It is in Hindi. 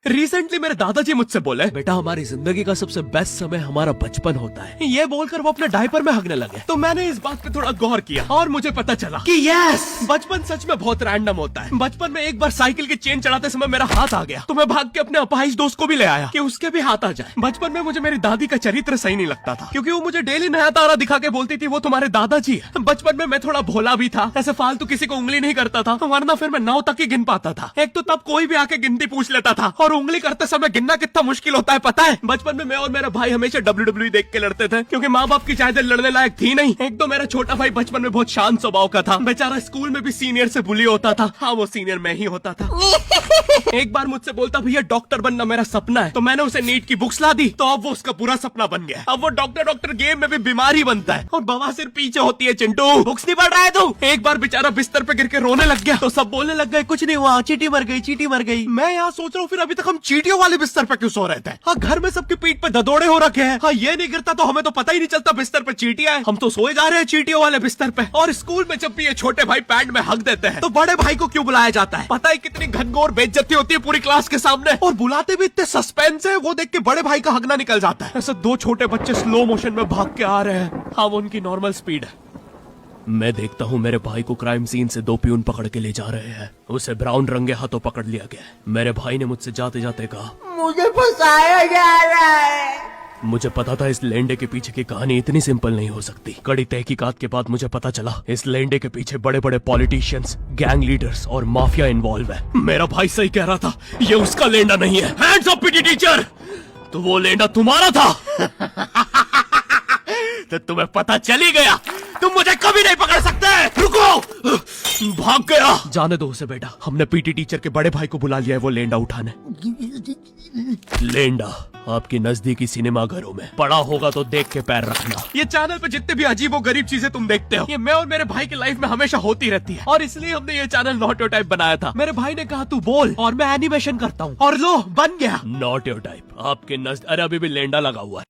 रिसेंटली मेरे दादाजी मुझसे बोले, बेटा हमारी जिंदगी का सबसे बेस्ट समय हमारा बचपन होता है। ये बोलकर वो अपने डायपर में हगने लगे। तो मैंने इस बात पे थोड़ा गौर किया और मुझे पता चला कि यस, बचपन सच में बहुत रैंडम होता है। बचपन में एक बार साइकिल की चेन चढ़ाते समय मेरा हाथ आ गया, तो मैं भाग के अपने अपाहिज दोस्त को भी ले आया कि उसके भी हाथ आ जाए। बचपन में मुझे मेरी दादी का चरित्र सही नहीं लगता था, क्योंकि वो मुझे डेली नया तारा दिखा के बोलती थी वो तुम्हारे दादाजी है। बचपन में मैं थोड़ा भोला भी था, ऐसे फालतू किसी को उंगली नहीं करता था, वरना फिर मैं 9 तक ही गिन पाता था। एक तो तब कोई भी आके गिनती पूछ लेता था, और उंगली करते समय गिनना कितना मुश्किल होता है पता है। बचपन में मैं और मेरा भाई हमेशा WWE देख के लड़ते थे, क्योंकि माँ बाप की चाहते लड़ने लायक थी नहीं। एक तो मेरा छोटा भाई बचपन में बहुत शांत स्वभाव का था, बेचारा स्कूल में भी सीनियर से बुली होता था। हाँ, वो सीनियर मैं ही होता था। एक बार मुझसे बोलता, भैया डॉक्टर बनना मेरा सपना है। तो मैंने उसे नीट की बुक्स ला दी, तो अब वो उसका पूरा सपना बन गया। अब वो डॉक्टर गेम में भी बीमारी बनता है, और बवासीर पीछे होती है। चिंटू बुक्स नहीं पढ़ रहा है तू? एक बार बेचारा बिस्तर पे गिर के रोने लग गया, तो सब बोलने लग गए कुछ नहीं हुआ, चींटी मर गई, चींटी मर गई। मैं यहाँ सोच रहा हूँ फिर अभी तक हम चींटियों वाले बिस्तर पे क्यों सो रहे थे? हाँ, घर में सबकी पीठ पे ददोड़े हो रखे हैं। हाँ, ये नहीं गिरता तो हमें तो पता ही नहीं चलता बिस्तर पे चींटियां हैं। हम तो सोए जा रहे हैं चींटियों वाले बिस्तर पे। और स्कूल में जब भी ये छोटे भाई पैड में हक देते हैं, तो बड़े भाई को क्यों बुलाया जाता है? पता है कितनी घनघोर बेइज्जती होती है पूरी क्लास के सामने, और बुलाते भी इतने सस्पेंस है, वो देख के बड़े भाई का हगना निकल जाता है। ऐसे 2 छोटे बच्चे स्लो मोशन में भाग के आ रहे हैं। हाँ, वो उनकी नॉर्मल स्पीड है। मैं देखता हूँ मेरे भाई को क्राइम सीन से 2 पियून पकड़ के ले जा रहे हैं। उसे ब्राउन रंगे हाथों पकड़ लिया गया। मेरे भाई ने मुझसे जाते जाते कहा, मुझे फंसाया जा रहा है। मुझे पता था इस लेंडे के पीछे की कहानी इतनी सिंपल नहीं हो सकती। कड़ी तहकीकात के बाद मुझे पता चला इस लेंडे के पीछे बड़े बड़े पॉलिटिशियंस, गैंग लीडर्स और माफिया इन्वॉल्व है। मेरा भाई सही कह रहा था, ये उसका लेंडा नहीं है। हैंड्स अप पीटी टीचर, तो वो लेंडा तुम्हारा था। तो तुम्हें पता चल ही गया, तुम मुझे कभी नहीं पकड़ सकते। रुको, भाग गया। जाने दो उसे बेटा, हमने पीटी टीचर के बड़े भाई को बुला लिया है वो लेंडा उठाने। लेंडा आपकी नजदीकी सिनेमा घरों में पड़ा होगा तो देख के पैर रखना। ये चैनल पे जितने भी अजीब और गरीब चीजें तुम देखते हो, ये मैं और मेरे भाई की लाइफ में हमेशा होती रहती है, और इसलिए हमने ये चैनल नॉट योर टाइप बनाया था। मेरे भाई ने कहा तू बोल और मैं एनिमेशन करता हूँ, और लो बन गया नॉट योर टाइप। आपके अरे अभी भी लेंडा लगा हुआ है।